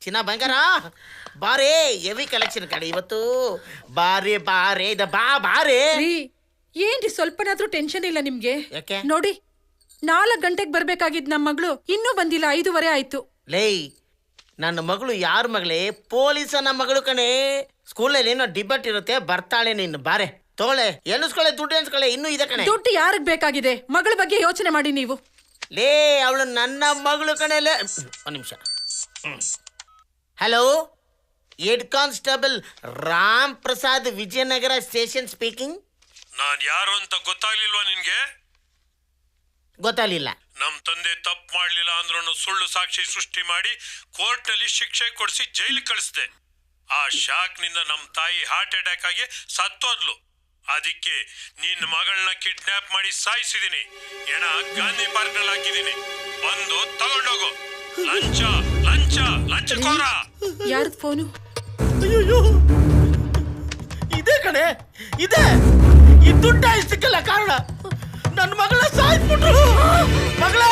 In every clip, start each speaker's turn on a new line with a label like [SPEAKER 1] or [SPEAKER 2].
[SPEAKER 1] ಚಿನ್ನ ಬಂಗಾರ ಬಾರೇ ಹೆವಿ ಕಲೆಕ್ಷನ್ ಕಡೆ ಇವತ್ತು. ಬಾರೇ ಬಾರೇ ಬಾರೇ.
[SPEAKER 2] ಏನ್ರಿ ಸ್ವಲ್ಪನಾದ್ರೂ ಟೆನ್ಷನ್ ಇಲ್ಲ ನಿಮ್ಗೆ?
[SPEAKER 1] ಯಾಕೆ
[SPEAKER 2] ನೋಡಿ 4 ಗಂಟೆಗೆ ಬರ್ಬೇಕಾಗಿದ್ ನಮ್ಮ ಮಗಳು ಇನ್ನೂ ಬಂದಿಲ್ಲ, 5:15 ಆಯ್ತು.
[SPEAKER 1] ಲೇ ನನ್ನ ಮಗಳು ಯಾರ ಮಗಳೇ? ಪೊಲೀಸನ ಮಗಳು ಕಣೆ. ಸ್ಕೂಲಲ್ಲಿ ಏನೋ ಡಿಬೇಟ್ ಇರುತ್ತೆ, ಬರ್ತಾಳೆ ನೀನು. ಬಾರೆ ತಗೊಳ್ಳೆ, ಎನ್ನಿಸ್ಕೊಳ್ಳೆ, ದುಡ್ಡು ಎನ್ಸ್ಕೊಳ್ಳೆ. ಇನ್ನೂ ಇದೆ ಕಣೆ.
[SPEAKER 2] ದುಡ್ಡು ಯಾರಿಗ್ ಬೇಕಾಗಿದೆ? ಮಗಳ ಬಗ್ಗೆ ಯೋಚನೆ ಮಾಡಿ ನೀವು.
[SPEAKER 1] ಲೇ ಅವಳು ನನ್ನ ಮಗಳು ಕಣೆಲೆ. ಒಂದು ನಿಮಿಷ. Hello, head constable Ram Prasad, Vijayanagar station speaking.
[SPEAKER 3] ನಾನ್ ಯಾರು ಅಂತ ಗೊತ್ತಾಗ್ಲಿಲ್ವಾ ನಿನ್ಗೆ?
[SPEAKER 1] ಗೊತ್ತಾಗ್ಲಿಲ್ಲ.
[SPEAKER 3] ನಮ್ ತಂದೆ ತಪ್ಪು ಮಾಡ್ಲಿಲ್ಲ ಅಂದ್ರೂ ಸುಳ್ಳು ಸಾಕ್ಷಿ ಸೃಷ್ಟಿ ಮಾಡಿ ಕೋರ್ಟ್ ನಲ್ಲಿ ಶಿಕ್ಷೆ ಕೊಡಿಸಿ ಜೈಲಿಗೆ ಕಳಿಸ್ದೆ. ಆ ಶಾಕ್ ನಿಂದ ನಮ್ ತಾಯಿ ಹಾರ್ಟ್ ಅಟ್ಯಾಕ್ ಆಗಿ ಸತ್ತೋದ್ಲು. ಅದಕ್ಕೆ ನಿನ್ನ ಮಗಳನ್ನ ಕಿಡ್ನಾಪ್ ಮಾಡಿ ಸಾಯಿಸಿದೀನಿ. ಎಣ ಗಾಂಧಿ ಪಾರ್ಕ್ ನಲ್ಲಿ ಹಾಕಿದೀನಿ. ಬಂದು ತಗೊಂಡೋಗು. ಲಂಚ ಲಂಚ ಲಂಚಕೋರ.
[SPEAKER 2] ಯಾರ್ದು ಫೋನು?
[SPEAKER 1] ಅಯ್ಯೋ, ಇದೆ ಕಣೆ, ಇದೆ. ಈ ದುಡ್ಡ ಸಿಕ್ಕಲ್ಲ ಕಾರಣ. ನನ್ನ ಮಗಳ ಸಾಯಿಸ್ಬಿಟ್ರು. ಮಗಳೇ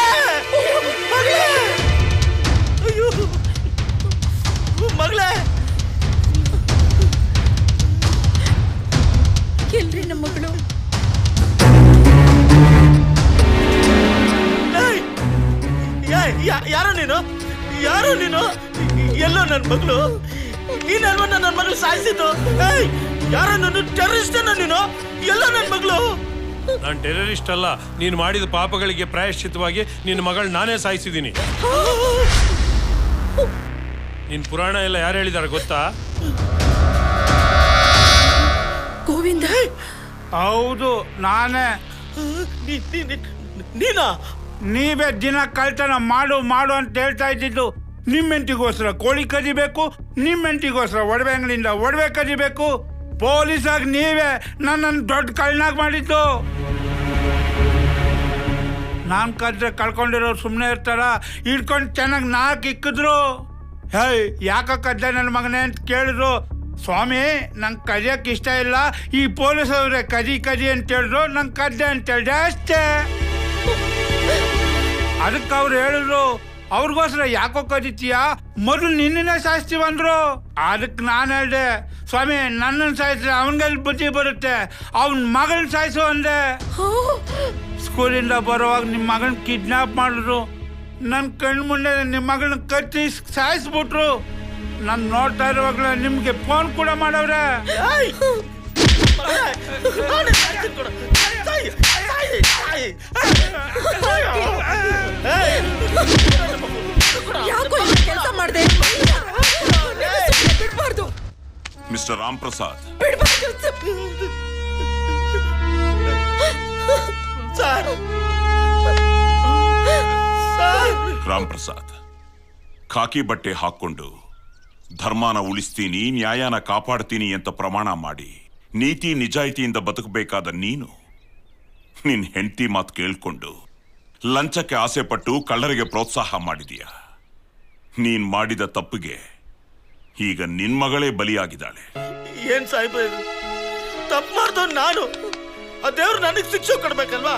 [SPEAKER 1] ಮಗಳೇ, ಅಯ್ಯೋ ಮಗಳೇ.
[SPEAKER 2] ಎಲ್ರಿ ನಮ್ಮ ಮಗಳು?
[SPEAKER 1] ಯಾರೋ ನೀನು? ಯಾರೋ ನೀನು? ಎಲ್ಲೋ ನನ್ನ ಮಗಳು? ನೀನಲ್ವ ನನ್ನ ಮಗಳು ಸಾಯಿಸಿದ್ದು? ಯಾರೋ ನನ್ನ ಟೆರರಿಸ್ಟ್ ನೀನು? ಎಲ್ಲೋ ನನ್ನ ಮಗಳು?
[SPEAKER 3] ನಾನ್ ಟೆರರಿಸ್ಟ್ ಅಲ್ಲ. ನೀನು ಮಾಡಿದ ಪಾಪಗಳಿಗೆ ಪ್ರಾಯಶ್ಚಿತವಾಗಿ ನಿನ್ನ ಮಗಳು ನಾನೇ ಸಾಯಿಸಿದ್ದೀನಿ. ನಿನ್ ಪುರಾಣ ಎಲ್ಲ ಯಾರು ಹೇಳಿದಾರೆ ಗೊತ್ತಾ?
[SPEAKER 2] ಗೋವಿಂದ.
[SPEAKER 4] ಹೌದು, ನಾನೇ.
[SPEAKER 1] ನೀನಾ?
[SPEAKER 4] ನೀವೇ ದಿನ ಕಳ್ತನ ಮಾಡು ಮಾಡು ಅಂತ ಹೇಳ್ತಾ ಇದ್ದಿದ್ದು. ನಿಮ್ಮೆಂಟಿಗೋಸ್ಕರ ಕೋಳಿ ಕದಿಬೇಕು, ನಿಮ್ಮೆಂಟಿಗೋಸ್ಕರ ಒಡವೆ ಅಂಗಡಿಯಿಂದ ಒಡವೆ ಕದಿಬೇಕು. ಪೊಲೀಸಾಗಿ ನೀವೇ ನನ್ನನ್ನು ದೊಡ್ಡ ಕಳ್ಳನಾಗ ಮಾಡಿದ್ದು. ನಾನು ಕದ್ರೆ ಕಳ್ಕೊಂಡಿರೋರು ಸುಮ್ಮನೆ ಇರ್ತಾರ? ಹಿಡ್ಕೊಂಡು ಚೆನ್ನಾಗಿ 4 ಇಕ್ಕಿದ್ರು. ಯಾಕ ಕದ್ದೆ ನನ್ನ ಮಗನೇ ಅಂತ ಕೇಳಿದ್ರು. ಸ್ವಾಮಿ, ನಂಗೆ ಕದಿಯಕ್ಕೆ ಇಷ್ಟ ಇಲ್ಲ, ಈ ಪೊಲೀಸವ್ರೆ ಕದಿ ಅಂತ ಹೇಳಿದ್ರು. ನಂಗೆ ಕದ್ದೆ ಅಂತ ಹೇಳಿದೆ ಅಷ್ಟೇ. ಅದಕ್ಕೆ ಅವ್ರು ಹೇಳಿದ್ರು, ಅವ್ರಿಗೋಸ್ಕರ ಯಾಕೋ ಕದಿತೀಯ, ಮೊದಲು ನಿನ್ನೇ ಸಾಯಿಸ್ತೀವಂದ್ರು. ಅದಕ್ಕೆ ನಾನು ಹೇಳ್ದೆ, ಸ್ವಾಮಿ ನನ್ನನ್ನು ಸಾಯಿಸಿದ್ರೆ ಅವನಿಗೆಲ್ಲಿ ಬುದ್ಧಿ ಬರುತ್ತೆ, ಅವನ ಮಗಳನ್ನ ಸಾಯಿಸು ಅಂದೆ. ಸ್ಕೂಲಿಂದ ಬರುವಾಗ ನಿಮ್ಮ ಮಗಳನ್ನ ಕಿಡ್ನಾಪ್ ಮಾಡಿದ್ರು. ನನ್ನ ಕಣ್ಣು ಮುಂದೆ ನಿಮ್ಮ ಮಗಳನ್ನ ಕತ್ತಿ ಸಾಯಿಸ್ಬಿಟ್ರು. ನಾನು ನೋಡ್ತಾ ಇರುವಾಗಲೇ ನಿಮ್ಗೆ ಫೋನ್ ಕೂಡ ಮಾಡವ್ರೆ.
[SPEAKER 2] ಕೆಲಸ ಮಾಡಿದೆ. ಬಿಡ್ಬಾರ್ದು
[SPEAKER 5] ಮಿಸ್ಟರ್ ರಾಮ್ ಪ್ರಸಾದ್. ರಾಮ್ ಪ್ರಸಾದ್, ಖಾಕಿ ಬಟ್ಟೆ ಹಾಕೊಂಡು ಧರ್ಮನ ಉಳಿಸ್ತೀನಿ, ನ್ಯಾಯನ ಕಾಪಾಡ್ತೀನಿ ಅಂತ ಪ್ರಮಾಣ ಮಾಡಿ ನೀತಿ ನಿಜಾಯಿತಿಯಿಂದ ಬದುಕಬೇಕಾದ ನೀನು ನಿನ್ ಹೆಂಡತಿ ಮಾತು ಕೇಳ್ಕೊಂಡು ಲಂಚಕ್ಕೆ ಆಸೆ ಪಟ್ಟು ಕಳ್ಳರಿಗೆ ಪ್ರೋತ್ಸಾಹ ಮಾಡಿದೀಯ. ನೀನ್ ಮಾಡಿದ ತಪ್ಪಿಗೆ ಈಗ ನಿನ್ ಮಗಳೇ ಬಲಿಯಾಗಿದ್ದಾಳೆ.
[SPEAKER 1] ಏನ್ ಸಾಹೇಬ, ತಪ್ಪು ಮಾಡ್ದವ್ ನಾನು. ಆ ದೇವ್ರು ನನಗೆ ಶಿಕ್ಷೆ ಕೊಡ್ಬೇಕಲ್ವಾ?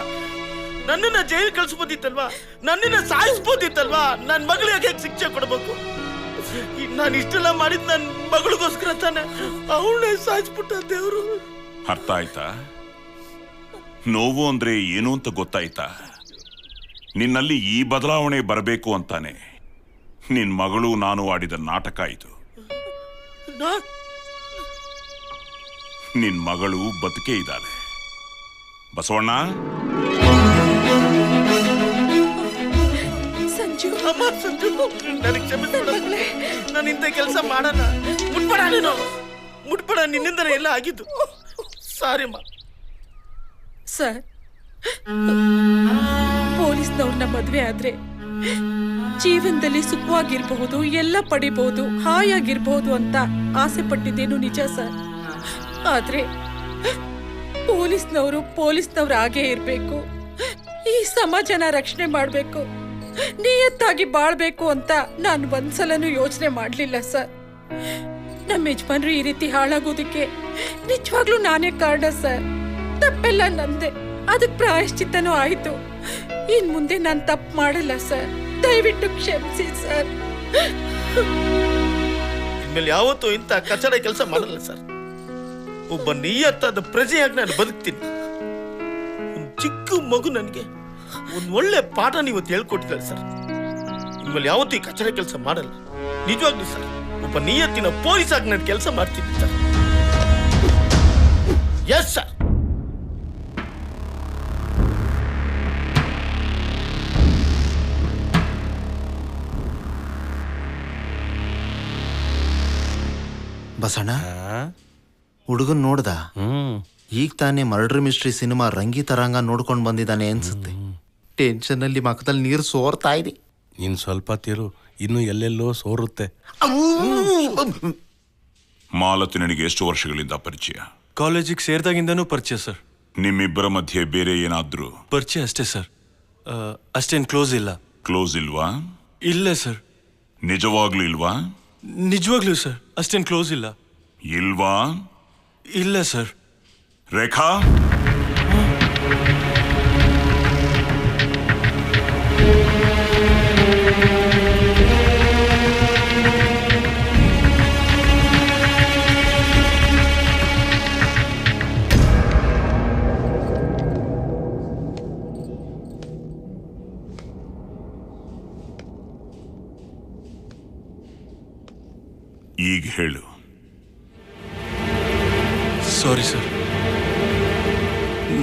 [SPEAKER 1] ನನ್ನನ್ನ ಜೈಲು ಕಳಿಸ್ಬೋದಿತ್ತಲ್ವಾ? ನನ್ನನ್ನ ಸಾಯಿಸ್ಬೋದಿತ್ತಲ್ವಾ? ನನ್ನ ಮಗಳಿಗೆ ಹೇಗೆ ಶಿಕ್ಷೆ ಕೊಡ್ಬೇಕು? ನಾನು ಇಷ್ಟೆಲ್ಲ ಮಾಡಿದ್ ನನ್ನ ಮಗಳಿಗೋಸ್ಕರ ತಾನೆ. ಅವಳನ್ನೇ ಸಾಯಿಸ್ಬಿಟ್ಟ ದೇವ್ರು.
[SPEAKER 5] ಅರ್ಥ ಆಯ್ತಾ? ನೋವು ಅಂದ್ರೆ ಏನು ಅಂತ ಗೊತ್ತಾಯ್ತಾ? ನಿನ್ನಲ್ಲಿ ಈ ಬದಲಾವಣೆ ಬರಬೇಕು ಅಂತಾನೆ ನಿನ್ ಮಗಳು ನಾನು ಆಡಿದ ನಾಟಕ ಇದು. ನಿನ್ ಮಗಳು ಬದುಕೇ ಇದ್ದಾಳೆ. ಬಸವಣ್ಣ,
[SPEAKER 2] ಸಂಜು,
[SPEAKER 1] ನನಗೆ ಕ್ಷಮಿಸ್ಬಿಡು. ನಾನು ಇಂಥ ಕೆಲಸ ಮಾಡೋಣ. ಮುಟ್ಬೇಡ, ನೀನು ಮುಟ್ಬೇಡ. ನಿನ್ನಿಂದನೇ ಎಲ್ಲ ಆಗಿದ್ದು. ಸಾರಿ ಅಮ್ಮ.
[SPEAKER 2] ಸರ್, ಪೊಲೀಸ್ನವ್ರನ್ನ ಮದ್ವೆ ಆದ್ರೆ ಜೀವನದಲ್ಲಿ ಸುಖವಾಗಿರ್ಬಹುದು, ಎಲ್ಲ ಪಡಿಬಹುದು, ಹಾಯಾಗಿರ್ಬಹುದು ಅಂತ ಆಸೆ ಪಟ್ಟಿದ್ದೇನು ನಿಜ ಸರ್. ಆದ್ರೆ ಪೊಲೀಸ್ನವ್ರು ಆಗೇ ಇರ್ಬೇಕು, ಈ ಸಮಾಜನ ರಕ್ಷಣೆ ಮಾಡ್ಬೇಕು, ನಿಯತ್ತಾಗಿ ಬಾಳ್ಬೇಕು ಅಂತ ನಾನು ಒಂದ್ಸಲನೂ ಯೋಚನೆ ಮಾಡ್ಲಿಲ್ಲ ಸರ್. ನಮ್ಮ ಯಜಮಾನ್ರು ಈ ರೀತಿ ಹಾಳಾಗೋದಕ್ಕೆ ನಿಜವಾಗ್ಲೂ ನಾನೇ ಕಾರಣ ಸರ್. ತಪ್ಪೆಲ್ಲ ನಂದೆ, ಅದಕ್ಕೆ ಪ್ರಾಯಶ್ಚಿತ್ತನೂ ಆಯ್ತು. ಇನ್ ಮುಂದೆ ನಾನು ತಪ್ಪು ಮಾಡಲ್ಲ ಸರ್. ದಯವಿಟ್ಟು ಕ್ಷಮಿಸಿ ಸರ್.
[SPEAKER 1] ಇನ್ಮೇಲೆ ಯಾವತ್ತೂ ಇಂಥ ಕಚಡ ಕೆಲಸ ಮಾಡಲ್ಲ ಸರ್. ಒಬ್ಬ ನಿಯತ್ತಾದ ಪ್ರಜೆಯಾಗಿ ನಾನು ಬದುಕ್ತೀನಿ. ಒಂದು ಚಿಕ್ಕ ಮಗು ನನಗೆ ಒಂದು ಒಳ್ಳೆ ಪಾಠ ನೀವು ಹೇಳ್ಕೊಟ್ಟಿದ್ದಾರೆ ಸರ್. ಇನ್ಮೇಲೆ ಯಾವತ್ತೂ ಈ ಕಚಡ ಕೆಲಸ ಮಾಡಲ್ಲ. ನಿಜವಾಗ್ಲೂ ಸರ್, ಒಬ್ಬ ನಿಯತ್ತಿನ ಪೊಲೀಸ್ ಆಗಿ ನಾನು ಕೆಲಸ ಮಾಡ್ತೀನಿ ಸರ್. Yes sir.
[SPEAKER 6] ಬಸಣ್ಣ, ಹುಡುಗನ್ ನೋಡ್ದ? ಈಗ ತಾನೇ ಮರ್ಡರ್ ಮಿಸ್ಟ್ರಿ ಸಿನಿಮಾ ರಂಗಿ ತರಂಗ ನೋಡ್ಕೊಂಡು ಬಂದಿದ್ದಾನೆ ಅನ್ಸುತ್ತೆ. ಟೆನ್ಷನ್ ಅಲ್ಲಿ ಮಕ್ಕದಲ್ಲಿ ನೀರು ಸೋರ್ತಾ ಇದೆ.
[SPEAKER 7] ಇನ್ ಸ್ವಲ್ಪ ತಿರು, ಇನ್ನು ಎಲ್ಲೆಲ್ಲೋ ಸೋರುತ್ತೆ.
[SPEAKER 5] ಮಾಲತಿ ನನಗೆ ಎಷ್ಟು ವರ್ಷಗಳಿಂದ ಪರಿಚಯ?
[SPEAKER 8] ಕಾಲೇಜಿಗೆ ಸೇರಿದಾಗಿಂದನೂ ಪರಿಚಯ ಸರ್.
[SPEAKER 5] ನಿಮ್ಮಿಬ್ಬರ ಮಧ್ಯೆ ಬೇರೆ ಏನಾದ್ರೂ?
[SPEAKER 8] ಪರಿಚಯ ಅಷ್ಟೇ ಸರ್, ಅಷ್ಟೇನು ಕ್ಲೋಸ್ ಇಲ್ಲ.
[SPEAKER 5] ಕ್ಲೋಸ್ ಇಲ್ವಾ?
[SPEAKER 8] ಇಲ್ಲ ಸರ್.
[SPEAKER 5] ನಿಜವಾಗ್ಲೂ ಇಲ್ವಾ?
[SPEAKER 8] ನಿಜವಾಗ್ಲೂ ಸರ್, ಅಷ್ಟೇನು ಕ್ಲೋಸ್ ಇಲ್ಲ.
[SPEAKER 5] ಇಲ್ವಾ?
[SPEAKER 8] ಇಲ್ಲ ಸರ್.
[SPEAKER 5] ರೇಖಾ, ಈಗ ಹೇಳು.
[SPEAKER 8] ಸಾರಿ ಸರ್,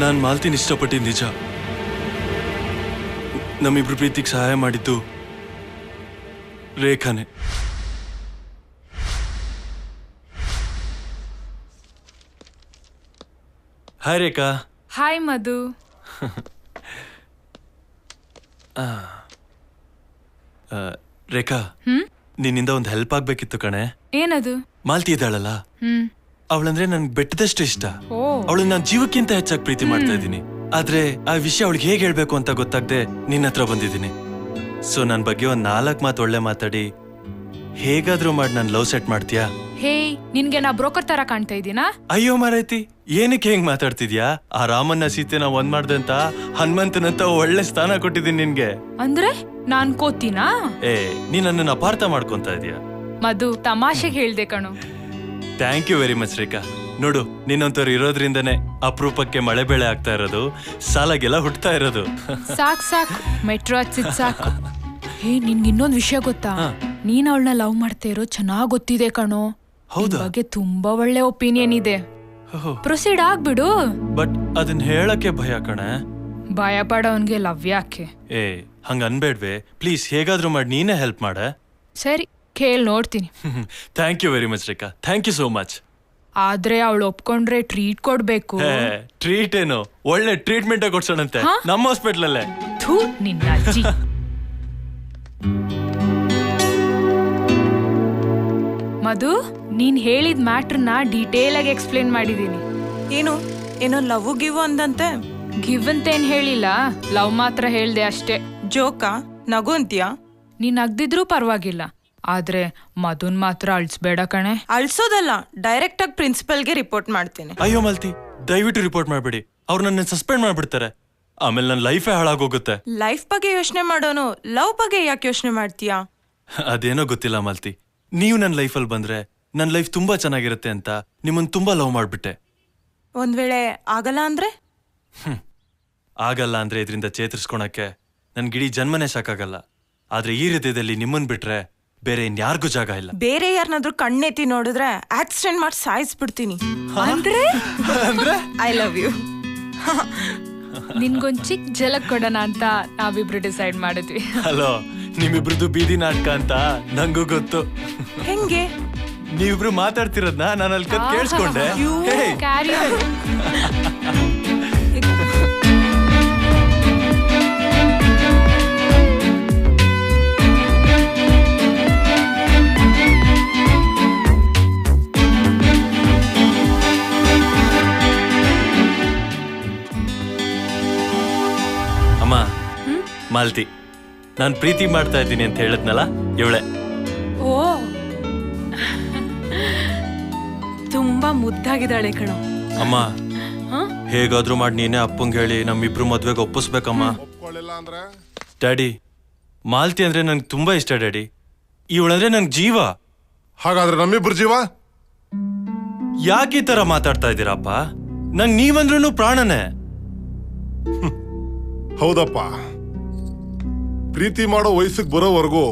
[SPEAKER 8] ನಾನು ಮಾಲ್ತಿನ ಇಷ್ಟಪಟ್ಟಿದ್ದು ನಿಜ. ನಮ್ಮಿಬ್ರು ಪ್ರೀತಿಗೆ ಸಹಾಯ ಮಾಡಿದ್ದು ರೇಖಾನೆ. ಹಾಯ್ ರೇಖಾ.
[SPEAKER 9] ಹಾಯ್ ಮಧು.
[SPEAKER 8] ರೇಖಾ, ನಿನ್ನಿಂದ ಒಂದು ಹೆಲ್ಪ್ ಆಗ್ಬೇಕಿತ್ತು ಕಣೆ.
[SPEAKER 9] ಏನದು?
[SPEAKER 8] ಮಾಲ್ತಿ ಇದ್ದಾಳಲ್ಲ, ಅವಳಂದ್ರೆ ನನ್ಗೆ ಬೆಟ್ಟದಷ್ಟು ಇಷ್ಟ.
[SPEAKER 9] ಓ.
[SPEAKER 8] ಅವಳನ್ನ ನಾನು ಜೀವಕ್ಕಿಂತ ಹೆಚ್ಚಾಗಿ ಪ್ರೀತಿ ಮಾಡ್ತಾ ಇದ್ದೀನಿ. ಆದ್ರೆ ಆ ವಿಷಯ ಅವಳಿಗೆ ಹೇಗೆ ಹೇಳ್ಬೇಕು ಅಂತ ಗೊತ್ತಾಗದೆ ನಿನ್ನ ಹತ್ರ ಬಂದಿದ್ದೀನಿ. ಸೊ ನನ್ನ ಬಗ್ಗೆ ಒಂದ್ 4 ಮಾತು ಒಳ್ಳೆ ಮಾತಾಡಿ ಹೇಗಾದ್ರೂ ಮಾಡಿ ನಾನು ಲವ್ ಸೆಟ್ ಮಾಡ್ತೀಯಾ?
[SPEAKER 9] ಹೇ, ನಿನ್ಗೆ ನಾ ಬ್ರೋಕರ್ ತರ ಕಾಣ್ತಾ ಇದ್ದೀನಾ?
[SPEAKER 8] ಅಯ್ಯೋ ಮಾರೈತಿ, ಏನಕ್ಕೆ ಹೆಂಗ್ ಮಾತಾಡ್ತಿದ್ಯಾ? ಆ ರಾಮನ್ನ ಸೀತೆನ ಒಂದ್ ಮಾಡ್ದಂತ ಹನುಮಂತನಂತ ಒಳ್ಳೆ ಸ್ಥಾನ ಕೊಟ್ಟಿದ್ದೀನಿ ನಿನ್ಗೆ.
[SPEAKER 9] ಅಂದ್ರೆ ನಾನ್ ಕೋತೀನಾ?
[SPEAKER 8] ನೀ ನನ್ನನ್ನು ಅಪಾರ್ಥ ಮಾಡ್ಕೊಂತ ಇದೀಯಾ?
[SPEAKER 9] ಮಧು, ತಮಾಷೆಗೆ ಹೇಳ್ದೆ ಕಣು.
[SPEAKER 8] ಥ್ಯಾಂಕ್ ಯು ವೆರಿ ಮಚ್ ರೇಖಾ. ನೋಡು, ನಿನ್ನಂತವ್ರು ಇರೋದ್ರಿಂದನೇ ಅಪರೂಪಕ್ಕೆ ಮಳೆ ಬೆಳೆ ಆಗ್ತಾ ಇರೋದು, ಸಾಲಾಗೆಲ್ಲ ಹುಟ್ತಾ ಇರೋದು.
[SPEAKER 9] ಸಾಕು ಮೆಟ್ರೋ ಹಚ್ಚಿದ್ ಸಾಕು. ಹೇ, ನಿನ್ಗೆ ಇನ್ನೊಂದ್ ವಿಷಯ ಗೊತ್ತಾ? ನೀನ್ ಅವಳನ್ನ ಲವ್ ಮಾಡ್ತಾ ಇರೋ ಚೆನ್ನಾಗ್ ಗೊತ್ತಿದೆ ಕಣೋ.
[SPEAKER 8] ಹೌದಾ?
[SPEAKER 9] ಬಗ್ಗೆ ತುಂಬಾ ಒಳ್ಳೆ ಒಪಿನಿಯನ್ ಇದೆ. ಪ್ರೊಸೀಡ್ ಆಗ್ಬಿಡು.
[SPEAKER 8] ಬಟ್ ಅದನ್ನ ಹೇಳಕ್ಕೆ ಭಯ ಕಣೆ.
[SPEAKER 9] ಭಯ ಪಡೋನ್ಗೆ ಲವ್ ಯಾಕೆ?
[SPEAKER 8] ಹಂಗ ಅನ್ಬೇಡ್ವೆ ಪ್ಲೀಸ್. ಹೇಗಾದ್ರೂ ಮಾಡಿ ನೀನೇ ಹೆಲ್ಪ್ ಮಾಡ.
[SPEAKER 9] ಸರಿ, ಕೇಳ್ ನೋಡ್ತೀನಿ.
[SPEAKER 8] Thank you very much Rekha, thank you so much.
[SPEAKER 9] ಆದ್ರೆ ಅವಳು ಒಪ್ಕೊಂಡ್ರೆ ಟ್ರೀಟ್ ಕೊಡ್ಬೇಕು.
[SPEAKER 8] ಟ್ರೀಟ್ ಏನು, ಒಳ್ಳೆ ಟ್ರೀಟ್ಮೆಂಟ್ ಕೊಡ್ಸೋಣಂತೆ ನಮ್ಮ ಹಾಸ್ಪಿಟಲ್ ಅಲ್ಲೇ.
[SPEAKER 9] ಥೂ, ನಿನ್ನ ಅಜ್ಜಿ. ಮಧು, ನೀನ್ ಹೇಳಿದ ಮ್ಯಾಟ್ರನ್ನ ಡೀಟೇಲ್ ಆಗಿ ಎಕ್ಸ್ಪ್ಲೇನ್ ಮಾಡಿದೀನಿ.
[SPEAKER 10] ಏನೋ ಲವ್ ಗಿವ್ ಅಂದಂತೆ?
[SPEAKER 9] ಗಿವ್ ಅಂತೇನ್ ಹೇಳಿಲ್ಲ, ಲವ್ ಮಾತ್ರ ಹೇಳ್ದೆ ಅಷ್ಟೇ.
[SPEAKER 10] ಜೋಕಾ? ನಗು ಅಂತ್ಯಾ?
[SPEAKER 9] ನೀನ್ ನಗ್ದಿದ್ರೂ ಪರವಾಗಿಲ್ಲ, ಆದ್ರೆ ಮಧುನ್ ಮಾತ್ರ ಅಳ್ಸ್ಬೇಡ ಕಣೆ.
[SPEAKER 10] ಅಳ್ಸೋದಲ್ಲ, ಡೈರೆಕ್ಟ್ ಆಗಿ ಪ್ರಿನ್ಸಿಪಲ್ಗೆ ರಿಪೋರ್ಟ್ ಮಾಡ್ತೀನಿ.
[SPEAKER 8] ಅಯ್ಯೋ ಮಾಲ್ತಿ, ದಯವಿಟ್ಟು ರಿಪೋರ್ಟ್ ಮಾಡ್ಬೇಡಿ. ಅವ್ರು ನನ್ನ ಸಸ್ಪೆಂಡ್ ಮಾಡ್ಬಿಡ್ತಾರೆ. ಆಮೇಲೆ ನನ್ನ ಲೈಫೇ ಹಾಳಾಗೋಗುತ್ತೆ.
[SPEAKER 10] ಲೈಫ್ ಬಗ್ಗೆ ಯೋಚನೆ ಮಾಡೋನು ಲವ್ ಬಗ್ಗೆ ಯಾಕೆ ಯೋಚನೆ ಮಾಡ್ತೀಯಾ?
[SPEAKER 8] ಅದೇನೋ ಗೊತ್ತಿಲ್ಲ ಮಾಲ್ತಿ, ನೀವು ನನ್ನ ಲೈಫಲ್ಲಿ ಬಂದ್ರೆ ನನ್ನ ಲೈಫ್ ತುಂಬಾ ಚೆನ್ನಾಗಿರುತ್ತೆ ಅಂತ ನಿಮ್ಮನ್ನ ತುಂಬಾ ಲವ್ ಮಾಡ್ಬಿಟ್ಟೆ.
[SPEAKER 10] ಒಂದ್ ವೇಳೆ ಆಗಲ್ಲ ಅಂದ್ರೆ?
[SPEAKER 8] ಆಗಲ್ಲ ಅಂದ್ರೆ ಇದರಿಂದ ಚೇತರಿಸ್ಕೊಳಕ್ಕೆ ನನ್ಗಿಡೀ ಜನ್ಮನೇ ಸಾಕಾಗಲ್ಲ. ಆದ್ರೆ ಈ ಹೃದಯದಲ್ಲಿ ನಿಮ್ಮನ್ ಬಿಟ್ರೆ ಬೇರೆ ಇನ್ಯಾರಿಗೂ ಜಾಗ ಇಲ್ಲ.
[SPEAKER 10] ಬೇರೆ ಯಾರನ್ನಾದ್ರೂ ಕಣ್ಣೆತ್ತಿ ನೋಡಿದ್ರೆ ಆಕ್ಸಿಡೆಂಟ್ ಮಾಡಿ ಸಾಯಿಸ್ಬಿಡ್ತೀನಿ.
[SPEAKER 9] ಅಂದ್ರೆ
[SPEAKER 10] ಐ ಲವ್ ಯು.
[SPEAKER 9] ನಿನ್ಗೊಂದ್ ಚಿಕ್ಕ ಝಲಕ್ ಕೊಡೋಣ ಅಂತ ನಾವಿಬ್ರು ಡಿಸೈಡ್ ಮಾಡಿದ್ವಿ.
[SPEAKER 8] ಹಲೋ, ನಿಮ್ಮಿಬ್ರದ್ದು ಬೀದಿ ನಾಟಕ ಅಂತ ನಂಗೂ ಗೊತ್ತು.
[SPEAKER 10] ಹೆಂಗೆ?
[SPEAKER 8] ನೀವಿಬ್ರು ಮಾತಾಡ್ತಿರೋದ್ನ ನಾನು ಅಲ್ಲಿ ಕತ್ ಕೇಳಿಸ್ಕೊಂಡೆ.
[SPEAKER 9] ಕ್ಯಾರಿ
[SPEAKER 8] ಅಮ್ಮ, ಮಾಲ್ತಿ, ನಾನು ಪ್ರೀತಿ ಮಾಡ್ತಾ ಇದ್ದೀನಿ ಅಂತ ಹೇಳಿದ್ನಲ್ಲ, ಇವಳೆ.
[SPEAKER 10] ಓ, ತುಂಬಾ ಮುದ್ದಾಗಿದ್ದಾಳೆ ಕಣೋ.
[SPEAKER 8] ಅಮ್ಮ, ಹೇಗಾದ್ರೂ ಮಾಡಿ ನೀನೇ ಅಪ್ಪಂಗೆ ಹೇಳಿ ನಮ್ಮಿಬ್ರು ಮದ್ವೆಗೆ ಒಪ್ಪಿಸ್ಬೇಕಮ್ಮ.
[SPEAKER 11] ಒಪ್ಕೊಳ್ಳಿಲ್ಲ ಅಂದ್ರೆ
[SPEAKER 8] ಡ್ಯಾಡಿ, ಮಾಲ್ತಿ ಅಂದ್ರೆ ನಂಗೆ ತುಂಬಾ ಇಷ್ಟ ಡ್ಯಾಡಿ. ಇವಳಂದ್ರೆ ನಂಗೆ ಜೀವ.
[SPEAKER 11] ಹಾಗಾದ್ರೆ ನಮ್ಮಿಬ್ರು ಜೀವ?
[SPEAKER 8] ಯಾಕೆ ಈ ತರ ಮಾತಾಡ್ತಾ ಇದ್ದೀರಪ್ಪ? ನಂಗೆ ನೀವಂದ್ರೂ ಪ್ರಾಣನೇ.
[SPEAKER 11] ಹೌದಪ್ಪ, ಪ್ರೀತಿ ಮಾಡೋ ವಯಸ್ಸಿಗೆ ಬರೋವರೆಗೂ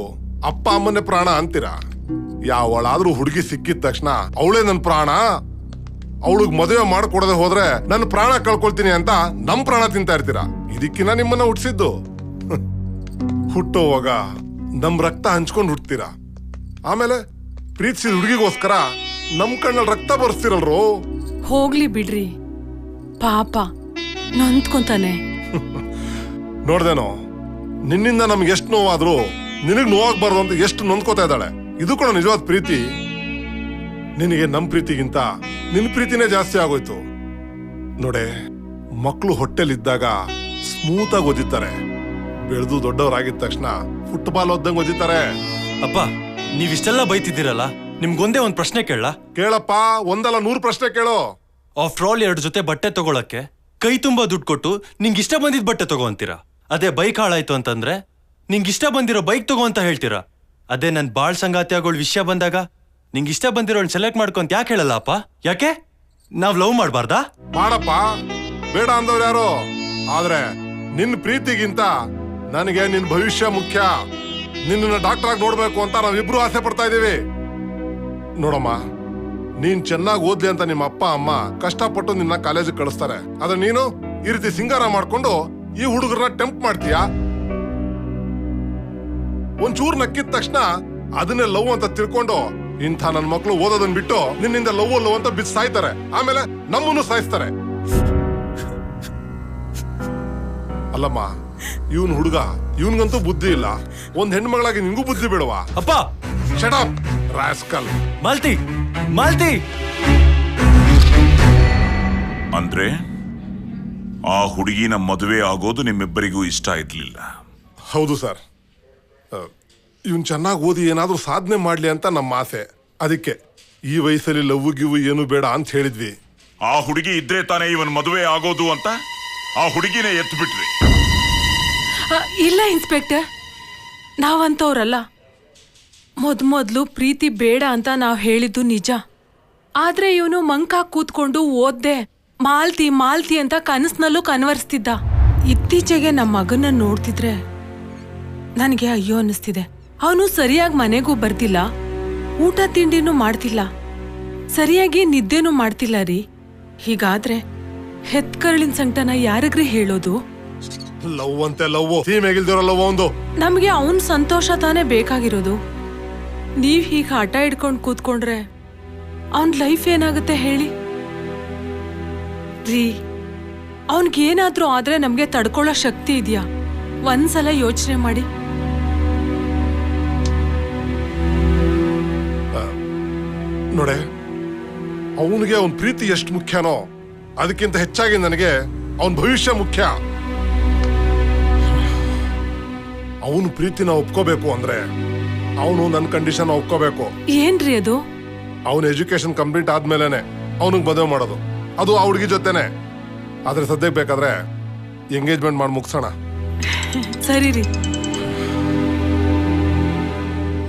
[SPEAKER 11] ಅಪ್ಪ ಅಮ್ಮನೇ ಪ್ರಾಣ ಅಂತೀರ. ಯಾವಳಾದ್ರೂ ಹುಡುಗಿ ಸಿಕ್ಕಿದ ತಕ್ಷಣ ಅವಳೇ ನನ್ ಪ್ರಾಣ, ಅವಳಿಗೆ ಮದುವೆ ಮಾಡ್ಕೊಡದೆ ಹೋದ್ರೆ ನನ್ನ ಪ್ರಾಣ ಕಳ್ಕೊಳ್ತೀನಿ ಅಂತ ನಮ್ ಪ್ರಾಣ ತಿಂತಾ ಇರ್ತೀರ. ಇದಕ್ಕಿನ್ನ ನಿಮ್ಮನ್ನ ಹುಟ್ಟಿಸಿದ್ದು. ಹುಟ್ಟೋವಾಗ ನಮ್ ರಕ್ತ ಹಂಚ್ಕೊಂಡು ಹುಟ್ತೀರಾ, ಆಮೇಲೆ ಪ್ರೀತಿಸಿದ ಹುಡುಗಿಗೋಸ್ಕರ ನಮ್ ಕಣ್ಣಲ್ಲಿ ರಕ್ತ ಬರ್ಸ್ತಿರಲ್ರು.
[SPEAKER 10] ಹೋಗ್ಲಿ ಬಿಡ್ರಿ, ಪಾಪ ನೊಂದ್ಕೊಂತಾನೆ.
[SPEAKER 11] ನೋಡ್ದೇನೋ, ನಿನ್ನಿಂದ ನಮ್ಗೆ ಎಷ್ಟು ನೋವಾದ್ರೂ ನಿನಗ್ ನೋವಾಗ್ಬಾರ್ದು ಅಂತ ಎಷ್ಟು ನೊಂದ್ಕೋತಾ ಇದ್ದಾಳೆ. ಇದು ಕೂಡ ನಿಜವಾದ ಪ್ರೀತಿ. ನಿನಗೆ ನಮ್ ಪ್ರೀತಿಗಿಂತ ನಿನ್ ಪ್ರೀತಿನೇ ಜಾಸ್ತಿ ಆಗೋಯ್ತು. ನೋಡೆ, ಮಕ್ಕಳು ಹೊಟ್ಟೆಲಿದ್ದಾಗ ಸ್ಮೂತ್ ಆಗಿ ಓದಿತಾರೆ, ಬೆಳೆದು ದೊಡ್ಡವರಾಗಿದ ತಕ್ಷಣ ಫುಟ್ಬಾಲ್ ಓದ್ದಂಗ್ ಓದಿತಾರೆ.
[SPEAKER 8] ಅಪ್ಪ, ನೀವಿಷ್ಟೆಲ್ಲ ಬೈತಿದ್ದೀರಲ್ಲ, ನಿಮ್ಗೊಂದೇ ಒಂದ್ ಪ್ರಶ್ನೆ ಕೇಳ?
[SPEAKER 11] ಕೇಳಪ್ಪ, ಒಂದಲ್ಲ 100 ಪ್ರಶ್ನೆ ಕೇಳೋ.
[SPEAKER 8] ಆಫ್ಟರ್ ಆಲ್ 2 ಜೊತೆ ಬಟ್ಟೆ ತಗೊಳಕ್ಕೆ ಕೈ ತುಂಬಾ ದುಡ್ಡು ಕೊಟ್ಟು ನಿಂಗೆ ಇಷ್ಟ ಬಂದಿದ್ ಬಟ್ಟೆ ತಗೋ ಅಂತೀರಾ. ಅದೇ ಬೈಕ್ ಹಾಳಾಯ್ತು ಅಂತಂದ್ರೆ ನಿಂಗೆ ಇಷ್ಟ ಬಂದಿರೋ ಬೈಕ್ ತಗೋ ಅಂತ ಹೇಳ್ತೀರಾ. ಅದೇ ನನ್ ಬಾಳ್ ಸಂಗಾತಿ ಆಗೋಳ್ ವಿಷಯ ಬಂದಾಗ ನಿಂಗೆ ಇಷ್ಟ ಬಂದಿರೋಳ್ ಸೆಲೆಕ್ಟ್ ಮಾಡ್ಕೊಂತ ಯಾಕೆ ಹೇಳಲ್ಲ ಅಪ್ಪ? ಯಾಕೆ? ನಾವ್ ಲವ್ ಮಾಡ್ಬಾರ್ದಾ?
[SPEAKER 11] ಮಾಡಪ್ಪ, ಬೇಡ ಅಂದವ್ರು ಯಾರು? ಆದ್ರೆ ನಿನ್ ಪ್ರೀತಿಗಿಂತ ನನಗೆ ನಿನ್ ಭವಿಷ್ಯ ಮುಖ್ಯ. ನಿನ್ನ ಡಾಕ್ಟರ್ ಆಗಿ ನೋಡ್ಬೇಕು ಅಂತ ನಾವಿಬ್ರು ಆಸೆ ಪಡ್ತಾ ಇದೀವಿ. ನೋಡಮ್ಮ, ನೀನ್ ಚೆನ್ನಾಗಿ ಓದ್ಲಿ ಅಂತ ನಿಮ್ಮ ಅಪ್ಪ ಅಮ್ಮ ಕಷ್ಟಪಟ್ಟು ನಿನ್ನ ಕಾಲೇಜಿಗೆ ಕಳಿಸ್ತಾರೆ. ಆದ್ರೆ ನೀನು ಈ ರೀತಿ ಸಿಂಗಾರ ಮಾಡ್ಕೊಂಡು ಈ ಹುಡುಗರನ್ನ ಟೆಂಪ್ಟ್ ಮಾಡ್ತೀಯಾ? ಒಂಚೂರು ನಕ್ಕಿದ ತಕ್ಷಣ ಅದನ್ನೇ ಲವ್ ಅಂತ ತಿಳ್ಕೊಂಡು ಇಂಥ ನನ್ ಮಕ್ಳು ಓದೋದನ್ನ ಬಿಟ್ಟು ನಿನ್ನಿಂದ ಲವ್ ಅಂತ ಬಿದ್ದು ಸಾಯ್ತಾರೆ, ಆಮೇಲೆ ನಮ್ಮನ್ನು ಸಾಯಿಸ್ತಾರೆ. ಅಲ್ಲಮ್ಮ, ಇವನ್ ಹುಡುಗ, ಇವನ್ಗಂತೂ ಬುದ್ಧಿ ಇಲ್ಲ. ಒಂದ್ ಹೆಣ್ಮಗಳಾಗಿ ನಿಂಗೂ ಬುದ್ಧಿ ಬಿಡುವ?
[SPEAKER 8] ಅಪ್ಪ,
[SPEAKER 11] shut up rascal.
[SPEAKER 8] Malti, Malti.
[SPEAKER 5] ಅಂದ್ರೆ ಆ ಹುಡುಗಿನ ಮದುವೆ ಆಗೋದು ನಿಮ್ಮಿಬ್ಬರಿಗೂ ಇಷ್ಟ ಇರ್ಲಿಲ್ಲ?
[SPEAKER 11] ಹೌದು ಸರ್, ಇವನ್ ಚೆನ್ನಾಗಿ ಓದಿ ಏನಾದ್ರೂ ಸಾಧನೆ ಮಾಡ್ಲಿ ಅಂತ ನಮ್ಮ ಆಸೆ. ಅದಕ್ಕೆ ಈ ವಯಸ್ಸಲ್ಲಿ ಲವ್ ಗಿವ್ ಏನು ಬೇಡ ಅಂತ ಹೇಳಿದ್ವಿ.
[SPEAKER 5] ಆ ಹುಡುಗಿ ಇದ್ರೆ ತಾನೇ ಇವನ್ ಮದುವೆ ಆಗೋದು ಅಂತ ಆ ಹುಡುಗಿನೇ ಎತ್ತು ಬಿಟ್ರಿ.
[SPEAKER 10] ಇಲ್ಲ ಇನ್ಸ್ಪೆಕ್ಟರ್, ನಾವಂತವ್ರಲ್ಲ. ಮೊದ್ಲು ಪ್ರೀತಿ ಬೇಡ ಅಂತ ನಾವ್ ಹೇಳಿದ್ದು ನಿಜ. ಆದ್ರೆ ಇವನು ಮಂಕ ಕೂತ್ಕೊಂಡು ಓದ್ದೆ ಮಾಲ್ತಿ ಮಾಲ್ತಿ ಅಂತ ಕನಸ್ನಲ್ಲೂ ಕನ್ವರ್ಸ್ತಿದ್ದ. ಇತ್ತೀಚೆಗೆ ನಮ್ಮ ಮಗನ ನೋಡ್ತಿದ್ರೆ ನನಗೆ ಅಯ್ಯೋ ಅನ್ನಿಸ್ತಿದೆ. ಅವನು ಸರಿಯಾಗಿ ಮನೆಗೂ ಬರ್ತಿಲ್ಲ, ಊಟ ತಿಂಡಿನೂ ಮಾಡ್ತಿಲ್ಲ, ಸರಿಯಾಗಿ ನಿದ್ದೆನೂ ಮಾಡ್ತಿಲ್ಲ ರೀ. ಹೀಗಾದ್ರೆ ಹೆತ್ಕರಳಿನ ಸಂಕಟನ ಯಾರಿಗ್ರಿ ಹೇಳೋದು?
[SPEAKER 11] ಲವ್ ಅಂತೆ ಲವ್, ಸೀಮೆಗಿಲ್ದಿರೋ ಲವ್ ಒಂದು.
[SPEAKER 10] ನಮ್ಗೆ ಅವನ್ ಸಂತೋಷ ತಾನೇ ಬೇಕಾಗಿರೋದು. ನೀವ್ ಹೀಗ ಹಠ ಹಿಡ್ಕೊಂಡ್ ಕೂತ್ಕೊಂಡ್ರೆ ಅವನ್ ಲೈಫ್ ಏನಾಗುತ್ತೆ ಹೇಳಿ ರೀ? ಅವನ್ಗೇನಾದ್ರೂ ಆದ್ರೆ ನಮ್ಗೆ ತಡ್ಕೊಳ್ಳೋ ಶಕ್ತಿ ಇದೆಯಾ? ಒಂದ್ಸಲ ಯೋಚನೆ ಮಾಡಿ.
[SPEAKER 11] ನೋಡೆ, ಅವನಿಗೆ ಅವನ್ ಪ್ರೀತಿ ಎಷ್ಟು ಮುಖ್ಯನೋ ಅದಕ್ಕಿಂತ ಹೆಚ್ಚಾಗಿ ನನಗೆ ಅವನ್ ಭವಿಷ್ಯ ಮುಖ್ಯ. ಅವನು ಪ್ರೀತಿನ ಒಪ್ಕೋಬೇಕು ಅಂದ್ರೆ ಅವನು ನನ್ನ ಕಂಡೀಷನ್ ಒಪ್ಕೋಬೇಕು.
[SPEAKER 10] ಏನ್ರಿ ಅದು?
[SPEAKER 11] ಅವನ ಎಜುಕೇಶನ್ ಕಂಪ್ಲೀಟ್ ಆದ್ಮೇಲೆನೆ ಅವನಿಗೆ ಮದುವೆ ಮಾಡೋದು, ಅದು ಆ ಹುಡುಗಿ ಜೊತೆನೆ. ಆದ್ರೆ ಸದ್ಯಕ್ಕೆ ಬೇಕಾದ್ರೆ ಎಂಗೇಜ್ಮೆಂಟ್ ಮಾಡಿ ಮುಗಿಸೋಣ.
[SPEAKER 10] ಸರಿ ರೀ.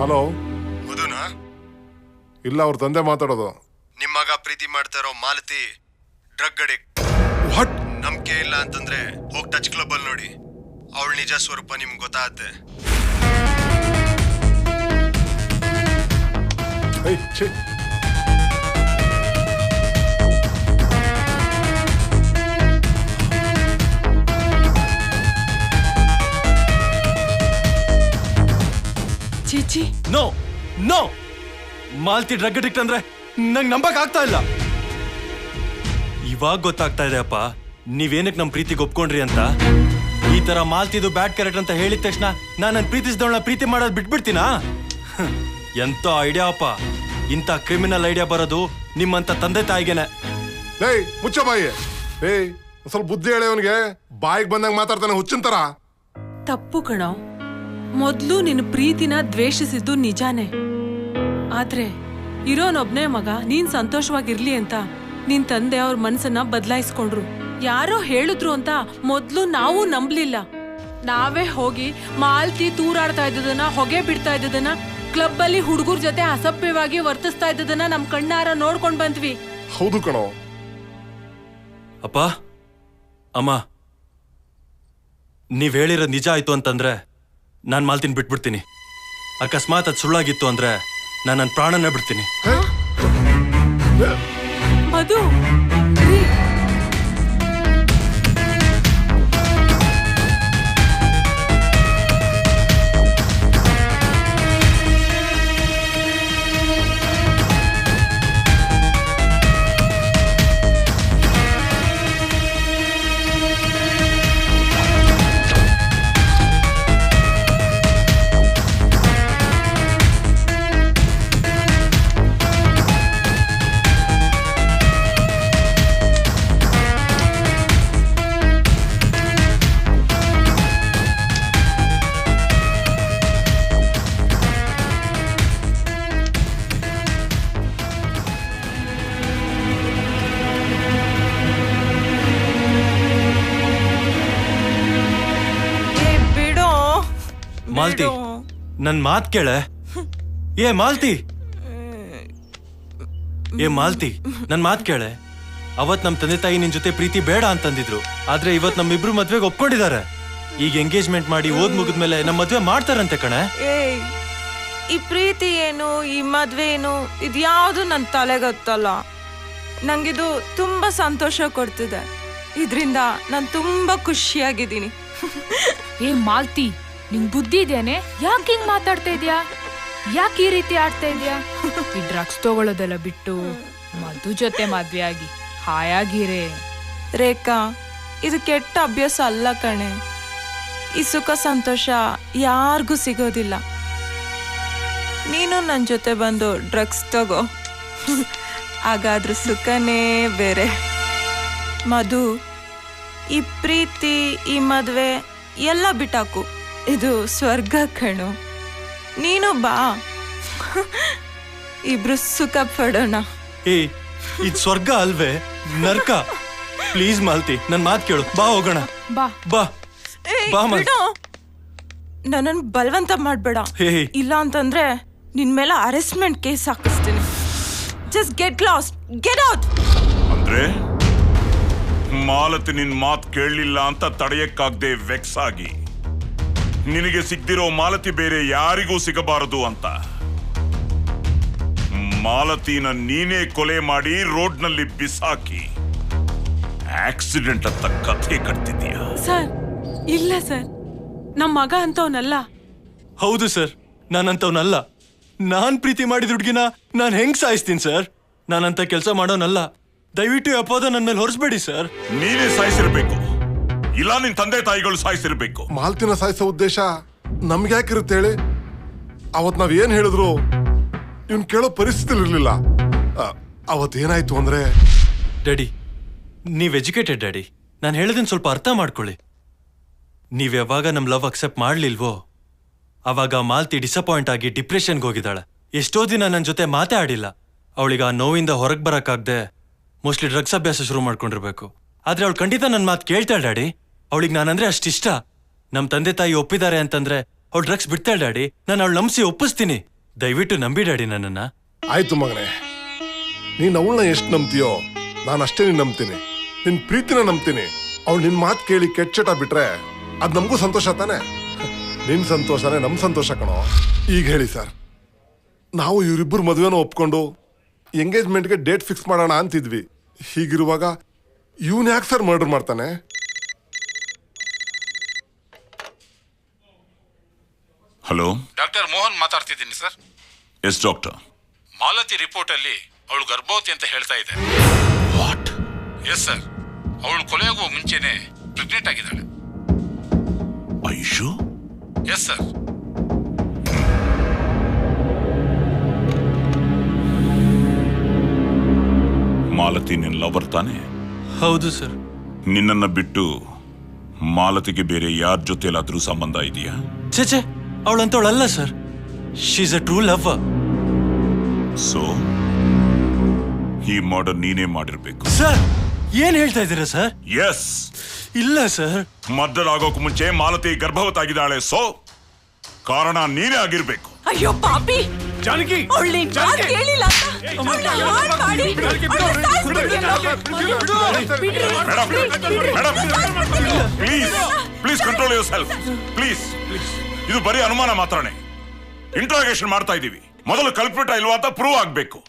[SPEAKER 11] ಹಲೋ, ಮಧುನಾ? ಇಲ್ಲ, ಅವ್ರ ತಂದೆ ಮಾತಾಡೋದು.
[SPEAKER 12] ನಿಮ್ಮ ಮಗ ಪ್ರೀತಿ ಮಾಡ್ತಾ ಇರೋ ಮಾಲತಿ ಡ್ರಗ್ ಅಡಿಕ್ಟ್.
[SPEAKER 11] ವಾಟ್?
[SPEAKER 12] ನಂಬಿಕೆ ಇಲ್ಲ ಅಂತಂದ್ರೆ ಹೋಗಿ ಟಚ್ ಕ್ಲಬ್ ಅಲ್ಲಿ ನೋಡಿ, ಅವಳ ನಿಜ ಸ್ವರೂಪ ನಿಮ್ಗೆ ಗೊತ್ತಾಗುತ್ತೆ.
[SPEAKER 10] ಚೀಚಿ,
[SPEAKER 8] no no, Malti drug addict ಅಂದ್ರೆ ನಂಗೆ ನಂಬಕ್ ಆಗ್ತಾ ಇಲ್ಲ. ಇವಾಗ ಗೊತ್ತಾಗ್ತಾ ಇದೆ ಅಪ್ಪ, ನೀವೇನಕ್ಕೆ ನಮ್ ಪ್ರೀತಿಗೆ ಒಪ್ಕೊಂಡ್ರಿ ಅಂತ. ಈ ತರ ಮಾಲ್ತಿದು ಬ್ಯಾಡ್ ಕ್ಯಾರೆಕ್ಟರ್ ಅಂತ ಹೇಳಿದ ತಕ್ಷಣ ನಾನು ಪ್ರೀತಿಸಿದವಳನ್ನ ಪ್ರೀತಿ ಮಾಡೋದು ಬಿಟ್ಬಿಡ್ತೀನಾ? ಎಂತ ಐಡಿಯಾ ಅಪ್ಪ. ಇಂಥ ಕ್ರಿಮಿನಲ್ ಐಡಿಯಾ ಬರೋದು ನಿಮ್ಮಂತ ತಂದೆ ತಾಯಿಗೆನೆ.
[SPEAKER 11] ಏಯ್ ಮುಚ್ಚ ಬಾಯಿ. ಏಯ್ ಸ್ವಲ್ಪ ಬುದ್ಧಿ ಹೇಳಿ ಅವನಿಗೆ. ಬಾಯಿಗೆ ಬಂದಂಗ ಮಾತಾಡ್ತಾನೆ ಹುಚ್ಚಿನ.
[SPEAKER 10] ತಪ್ಪು ಕಣೋ. ಮೊದ್ಲು ನಿನ್ನ ಪ್ರೀತಿನ ದ್ವೇಷಿಸಿದ್ದು ನಿಜಾನೇ. ಆದ್ರೆ ಇರೋನೊಬ್ನೇ ಮಗ, ನೀನ್ ಸಂತೋಷವಾಗಿರ್ಲಿ ಅಂತ ನಿನ್ ತಂದೆ ಅವ್ರ ಮನ್ಸನ್ನ ಬದಲಾಯಿಸ್ಕೊಂಡ್ರು. ಯಾರೋ ಹೇಳಿದ್ರು ಅಂತ ಮೊದ್ಲು ನಾವು ನಂಬ್ಲಿಲ್ಲ. ನಾವೇ ಹೋಗಿ ಮಾಲ್ತಿ ತೂರಾಡ್ತಾ ಇದ್ದದನ್ನ, ಹೊಗೆ ಬಿಡ್ತಾ ಇದ್ದದನ್ನ, ಕ್ಲಬ್ ಅಲ್ಲಿ ಹುಡುಗರ ಜೊತೆ ಅಸಭ್ಯವಾಗಿ ವರ್ತಿಸ್ತಾ ಇದ್ದದನ್ನ ನಮ್ ಕಣ್ಣಾರ ನೋಡ್ಕೊಂಡ್ ಬಂದ್ವಿ.
[SPEAKER 11] ಹೌದು ಕಣೋ.
[SPEAKER 8] ಅಪ್ಪ, ಅಮ್ಮ, ನೀವ್ ಹೇಳಿರೋದು ನಿಜ ಆಯ್ತು ಅಂತಂದ್ರೆ ನಾನ್ ಮಾಲ್ತಿನ ಬಿಟ್ಬಿಡ್ತೀನಿ. ಅಕಸ್ಮಾತ್ ಅದು ಸುಳ್ಳಾಗಿತ್ತು ಅಂದ್ರೆ ನಾನು ನನ್ನ ಪ್ರಾಣನ ಬಿಡ್ತೀನಿ.
[SPEAKER 10] ಮಧು,
[SPEAKER 8] ಮಾಲ್ತಿ, ನನ್ ಮಾತ್ ಕೇಳೆ. ಏ ಮಾಲ್ತಿ, ನನ್ ಮಾತ್ ಕೇಳೆ. ಅವತ್ ನಮ್ ತಂದೆ ತಾಯಿ ನಿನ್ ಜೊತೆ ಪ್ರೀತಿ ಬೇಡ ಅಂತಂದಿದ್ರು. ಆದ್ರೆ ಇವತ್ ನಮ್ಮಿಬ್ರು ಮದ್ವೆಗೆ ಒಪ್ಕೊಂಡಿದ್ದಾರೆ. ಈಗ ಎಂಗೇಜ್ಮೆಂಟ್ ಮಾಡಿ ಓದ್ ಮುಗಿದ್ಮೇಲೆ ನಮ್ ಮದ್ವೆ ಮಾಡ್ತಾರಂತೆ ಕಣೆ.
[SPEAKER 10] ಈ ಪ್ರೀತಿ ಏನು, ಈ ಮದ್ವೆ ಏನು, ಇದ್ಯಾವುದು ನನ್ ತಲೆಗೊತ್ತಲ್ಲ. ನಂಗಿದು ತುಂಬಾ ಸಂತೋಷ ಕೊಡ್ತಿದೆ. ಇದ್ರಿಂದ ನಾನ್ ತುಂಬಾ ಖುಷಿಯಾಗಿದ್ದೀನಿ.
[SPEAKER 9] ಏ ಮಾಲ್ತಿ, ನಿಂಗ್ ಬುದ್ಧಿ ಇದೇನೆ? ಯಾಕೆ ಹಿಂಗ್ ಮಾತಾಡ್ತಾ ಇದ್ಯಾ? ಯಾಕೆ ಈ ರೀತಿ ಆಡ್ತಾ ಇದ್ಯಾ? ಈ ಡ್ರಗ್ಸ್ ತಗೊಳ್ಳೋದೆಲ್ಲ ಬಿಟ್ಟು ಮಧು ಜೊತೆ ಮದ್ವೆ ಆಗಿ ಹಾಯಾಗಿರೇ.
[SPEAKER 10] ರೇಖಾ, ಇದು ಕೆಟ್ಟ ಅಭ್ಯಾಸ ಅಲ್ಲ ಕಣೆ. ಈ ಸುಖ ಸಂತೋಷ ಯಾರಿಗೂ ಸಿಗೋದಿಲ್ಲ. ನೀನು ನನ್ನ ಜೊತೆ ಬಂದು ಡ್ರಗ್ಸ್ ತಗೋ, ಹಾಗಾದ್ರೂ ಸುಖನೇ ಬೇರೆ. ಮಧು, ಈ ಪ್ರೀತಿ, ಈ ಮದ್ವೆ ಎಲ್ಲ ಬಿಟ್ಟಾಕು. ಇದು ಸ್ವರ್ಗ ಕಣು. ನೀನು ಬಾ, ಇಬ್ರು ಸುಖ ಪಡೋಣ.
[SPEAKER 8] ಇದು ಸ್ವರ್ಗ ಅಲ್ವೇ, ನರ್ಕ. ಪ್ಲೀಸ್ ಮಾಲ್ತಿ, ನನ್ ಮಾತ್ ಕೇಳು. ಬಾ ಹೋಗೋಣ.
[SPEAKER 9] ಬಾ
[SPEAKER 8] ಬಾ ಬಾ ಮಾಲ್ತಿ.
[SPEAKER 10] ನನ್ನನ್ನು ಬಲವಂತ ಮಾಡ್ಬೇಡ. ಇಲ್ಲ ಅಂತಂದ್ರೆ ನಿನ್ ಮೇಲೆ ಅರೆಸ್ಟ್ಮೆಂಟ್ ಕೇಸ್ ಹಾಕಿಸ್ತೀನಿ. Just get lost, get out.
[SPEAKER 5] ಅಂದ್ರೆ ಮಾಲತಿ ನಿನ್ ಮಾತ್ ಕೇಳಲಿಲ್ಲ ಅಂತ ತಡೆಯಕ್ಕಾಗ್ದೆ ವೆಕ್ಸ್ ಆಗಿ ನಿನಗೆ ಸಿಗ್ದಿರೋ ಮಾಲತಿ ಬೇರೆ ಯಾರಿಗೂ ಸಿಗಬಾರದು ಅಂತ ಮಾಲತಿನ ನೀನೇ ಕೊಲೆ ಮಾಡಿ ರೋಡ್ನಲ್ಲಿ ಬಿಸಾಕಿ ಆಕ್ಸಿಡೆಂಟ್ ಅಂತ ಕಥೆ ಕಟ್ತಿದೀಯ.
[SPEAKER 10] ಸರ್, ಇಲ್ಲ ಸರ್, ನಮ್ಮ ಮಗ ಅಂತವನಲ್ಲ.
[SPEAKER 8] ಹೌದು ಸರ್, ನಾನಂತವನಲ್ಲ. ನಾನ್ ಪ್ರೀತಿ ಮಾಡಿದ ಹುಡ್ಗಿನ ನಾನ್ ಹೆಂಗ್ ಸಾಯಿಸ್ತೀನಿ ಸರ್? ನಾನಂತ ಕೆಲಸ ಮಾಡೋನಲ್ಲ. ದಯವಿಟ್ಟು ಅಪವಾದ ನನ್ನ ಮೇಲೆ ಹೊರಿಸ್ಬೇಡಿ ಸರ್.
[SPEAKER 5] ನೀನೇ ಸಾಯಿಸಿರ್ಬೇಕು, ಇಲ್ಲ ನಿನ್ ತಂದೆ ತಾಯಿಗಳು ಸಾಯಿಸಿರ್ಬೇಕು.
[SPEAKER 11] ಮಾಲ್ತಿನ ಸಾಯಿಸೋ ಉದ್ದೇಶ ನಮ್ಗೆ ಯಾಕಿರುತ್ತೆ ಹೇಳಿ? ಅವತ್ ನಾವ್ ಏನ್ ಹೇಳಿದ್ರು ಇವ್ನ್ ಕೇಳೋ ಪರಿಸ್ಥಿತಿ ಇರ್ಲಿಲ್ಲ. ಅವತ್ತೇನಾಯ್ತು ಅಂದ್ರೆ,
[SPEAKER 8] ಡ್ಯಾಡಿ, ನೀವ್ ಎಜುಕೇಟೆಡ್ ಡ್ಯಾಡಿ. ನಾನು ಹೇಳೋದನ್ನ ಸ್ವಲ್ಪ ಅರ್ಥ ಮಾಡ್ಕೊಳ್ಳಿ. ನೀವ್ ಯಾವಾಗ ನಮ್ ಲವ್ ಅಕ್ಸೆಪ್ಟ್ ಮಾಡ್ಲಿಲ್ವೋ ಅವಾಗ ಮಾಲ್ತಿ ಡಿಸಪಾಯಿಂಟ್ ಆಗಿ ಡಿಪ್ರೆಷನ್ಗೆ ಹೋಗಿದ್ದಾಳೆ. ಎಷ್ಟೋ ದಿನ ನನ್ನ ಜೊತೆ ಮಾತೇ ಆಡಿಲ್ಲ. ಅವಳಿಗೆ ಆ ನೋವಿಂದ ಹೊರಗೆ ಬರಕ್ಕಾಗ್ದೆ ಮೋಸ್ಟ್ಲಿ ಡ್ರಗ್ಸ್ ಅಭ್ಯಾಸ ಶುರು ಮಾಡ್ಕೊಂಡಿರ್ಬೇಕು. ಆದ್ರೆ ಅವಳು ಖಂಡಿತ ನನ್ನ ಮಾತು ಕೇಳ್ತಾಳೆ ಡ್ಯಾಡಿ. ಅವಳಿಗೆ ನಾನಂದ್ರೆ ಅಷ್ಟಿಷ್ಟ. ನಮ್ ತಂದೆ ತಾಯಿ ಒಪ್ಪಿದ್ದಾರೆ ಅಂತಂದ್ರೆ ಅವಳು ಡ್ರಗ್ಸ್ ಬಿಡ್ತಾಳೆ ಡ್ಯಾಡಿ. ನಾನು ಅವಳು ನಂಬಿಸಿ ಒಪ್ಪಿಸ್ತೀನಿ. ದಯವಿಟ್ಟು ನಂಬಿ ಡ್ಯಾಡಿ ನನ್ನನ್ನ.
[SPEAKER 11] ಆಯ್ತು ಮಗನೇ, ನೀನ್ ಅವಳನ್ನ ಎಷ್ಟು ನಂಬ್ತೀಯೋ ನಾನು ಅಷ್ಟೇ ನೀನ್ ನಂಬ್ತೀನಿ. ನಿನ್ ಪ್ರೀತಿನ ನಂಬ್ತೀನಿ. ಅವಳು ನಿನ್ ಮಾತು ಕೇಳಿ ಕೆಟ್ಟ ಬಿಟ್ರೆ ಅದ್ ನಮಗೂ ಸಂತೋಷ ತಾನೆ. ನಿನ್ ಸಂತೋಷನೇ ನಮ್ ಸಂತೋಷ ಕಣೋ. ಈಗ ಹೇಳಿ ಸರ್, ನಾವು ಇವರಿಬ್ಬರು ಮದುವೆನ ಒಪ್ಕೊಂಡು ಎಂಗೇಜ್ಮೆಂಟ್ಗೆ ಡೇಟ್ ಫಿಕ್ಸ್ ಮಾಡೋಣ ಅಂತಿದ್ವಿ. ಹೀಗಿರುವಾಗ ಇವನ್ ಯಾಕೆ ಸರ್ ಮರ್ಡರ್ ಮಾಡ್ತಾನೆ?
[SPEAKER 5] ಹಲೋ,
[SPEAKER 13] ಡಾಕ್ಟರ್ ಮೋಹನ್ ಮಾತಾಡ್ತಿದ್ದೀನಿ sir.
[SPEAKER 5] Yes doctor.
[SPEAKER 13] Malathi report ಅಲ್ಲಿ ಅವಳು ಗರ್ಭವತಿ ಅಂತ ಹೇಳ್ತಾ ಇದೆ.
[SPEAKER 5] ವಾಟ್?
[SPEAKER 13] ಎಸ್ ಸರ್, ಅವಳು ಕೊಲೆಯಾಗುವ ಮುಂಚೆನೆ ಪ್ರೆಗ್ನೆಂಟ್ ಆಗಿದ್ದಾಳೆ.
[SPEAKER 5] ಐಶು?
[SPEAKER 13] Yes sir.
[SPEAKER 5] ಮಾಲತಿ ನಿನ್ ಲವರ್ ತಾನೆ?
[SPEAKER 8] ಹೌದು ಸರ್.
[SPEAKER 5] ನಿನ್ನನ್ನ ಬಿಟ್ಟು ಮಾಲತಿಗೆ ಬೇರೆ ಯಾರ ಜೊತೆಲಾದ್ರೂ ಸಂಬಂಧ ಇದೆಯಾ?
[SPEAKER 8] ಛೇ, ಅವಳಂತವಳಲ್ಲ sir. She's a true lover.
[SPEAKER 5] So ಈ ಮರ್ಡರ್ ನೀನೇ ಮಾಡಿರ್ಬೇಕು.
[SPEAKER 8] ಸರ್, ಏನ್ ಹೇಳ್ತಾ ಇದ್ದೀರಾ ಸರ್?
[SPEAKER 5] ಎಸ್,
[SPEAKER 8] ಇಲ್ಲ ಸರ್.
[SPEAKER 5] ಮರ್ಡರ್ ಆಗೋಕ್ ಮುಂಚೆ ಮಾಲತಿ ಗರ್ಭವತಾಗಿದ್ದಾಳೆ. ಸೊ ಕಾರಣ ನೀನೇ ಆಗಿರ್ಬೇಕು.
[SPEAKER 10] ಅಯ್ಯೋ ಪಾಪಿ,
[SPEAKER 4] ಜಾನಕಿ
[SPEAKER 10] ಅವಳು ಕೇಳಿಲ್ಲ
[SPEAKER 5] please please control your self please. ಇದು ಬರೀ ಅನುಮಾನ ಮಾತ್ರನೇ. ಇಂಟ್ರಾಗೇಷನ್ ಮಾಡ್ತಾ ಇದೀವಿ. ಮೊದಲು ಕಲ್ಪಿಟ ಇಲ್ವಾ ಅಂತ ಪ್ರೂವ್ ಆಗ್ಬೇಕು.